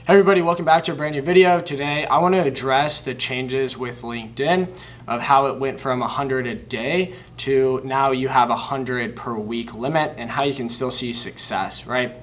Hey everybody, welcome back to a brand new video. Today I want to address the changes with LinkedIn of how it went from 100 a day to now you have 100 per week limit and how you can still see success, right?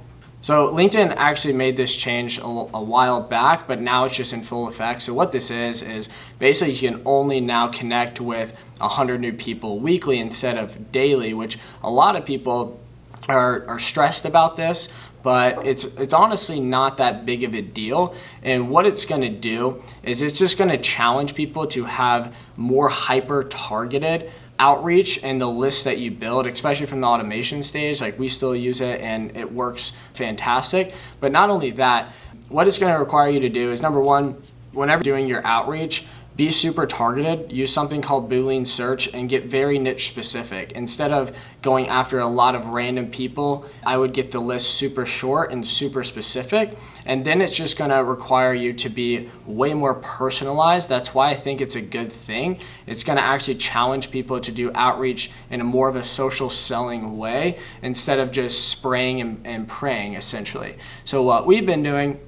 So LinkedIn actually made this change a while back, but now it's just in full effect. So what this is basically you can only now connect with 100 new people weekly instead of daily, which a lot of people are stressed about this, but it's honestly not that big of a deal. And what it's going to do is it's just going to challenge people to have more hyper targeted outreach in the list that you build, especially from the automation stage. Like, we still use it and it works fantastic. But not only that, what it's going to require you to do is, number one, whenever doing your outreach, be super targeted. Use something called Boolean search and get very niche specific. Instead of going after a lot of random people, I would get the list super short and super specific. And then it's just gonna require you to be way more personalized. That's why I think it's a good thing. It's gonna actually challenge people to do outreach in a more of a social selling way instead of just spraying and praying, essentially. So what we've been doing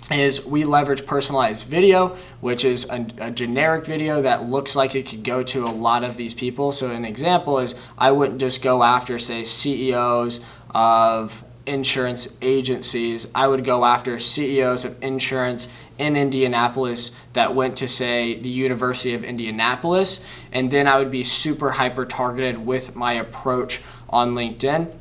is we leverage personalized video, which is a generic video that looks like it could go to a lot of these people. So an example is, I wouldn't just go after, say, CEOs of insurance agencies. I would go after CEOs of insurance in Indianapolis that went to, say, the University of Indianapolis, and then I would be super hyper targeted with my approach on LinkedIn.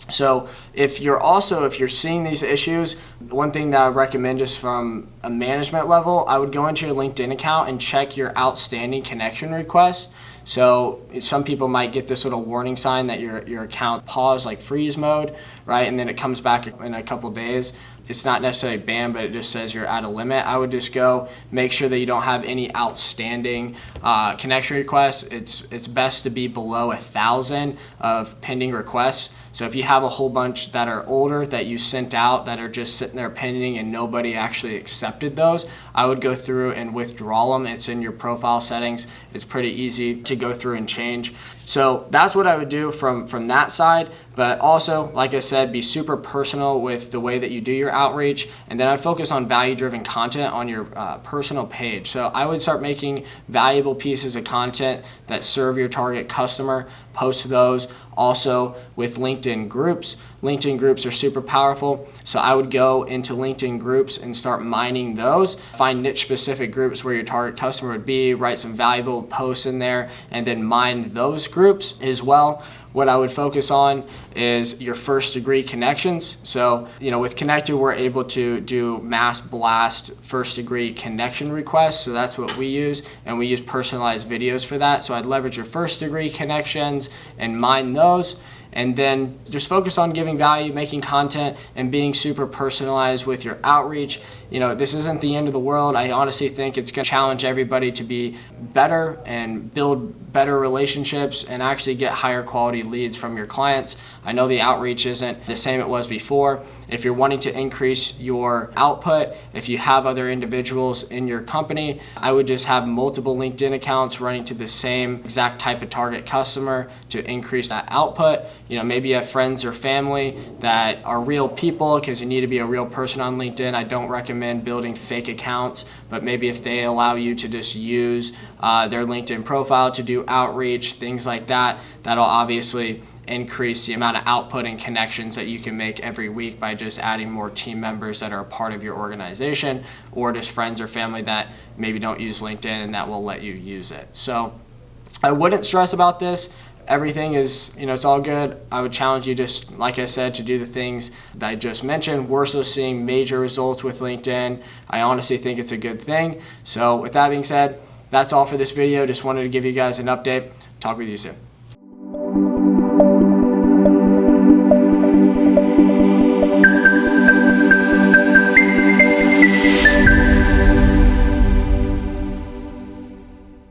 So if you're seeing these issues, one thing that I would recommend, just from a management level, I would go into your LinkedIn account and check your outstanding connection requests. So some people might get this little warning sign that your account paused, like freeze mode, right? And then it comes back in a couple days. It's not necessarily banned, but it just says you're at a limit. I would just go make sure that you don't have any outstanding connection requests. It's best to be below 1,000 of pending requests. So if you have a whole bunch that are older that you sent out that are just sitting there pending and nobody actually accepted those, I would go through and withdraw them. It's in your profile settings. It's pretty easy to go through and change. So that's what I would do from that side. But also, like I said, be super personal with the way that you do your outreach. And then I'd focus on value-driven content on your personal page. So I would start making valuable pieces of content that serve your target customer, post those. Also with LinkedIn groups. LinkedIn groups are super powerful. So I would go into LinkedIn groups and start mining those. Find niche specific groups where your target customer would be, write some valuable posts in there, and then mine those groups as well. What I would focus on is your first degree connections. So, with Connected, we're able to do mass blast first degree connection requests. So that's what we use, and we use personalized videos for that. So I'd leverage your first degree connections and mine those. And then just focus on giving value, making content, and being super personalized with your outreach. This isn't the end of the world. I honestly think it's going to challenge everybody to be better and build better relationships and actually get higher quality leads from your clients. I know the outreach isn't the same it was before. If you're wanting to increase your output, if you have other individuals in your company, I would just have multiple LinkedIn accounts running to the same exact type of target customer to increase that output. Maybe you have friends or family that are real people, because you need to be a real person on LinkedIn. I don't recommend building fake accounts, but maybe if they allow you to just use their LinkedIn profile to do outreach, things like that, that'll obviously increase the amount of output and connections that you can make every week by just adding more team members that are a part of your organization, or just friends or family that maybe don't use LinkedIn and that will let you use it. So I wouldn't stress about this. Everything is, it's all good. I would challenge you, just like I said, to do the things that I just mentioned. We're still seeing major results with LinkedIn. I honestly think it's a good thing. So with that being said, that's all for this video. Just wanted to give you guys an update. Talk with you soon.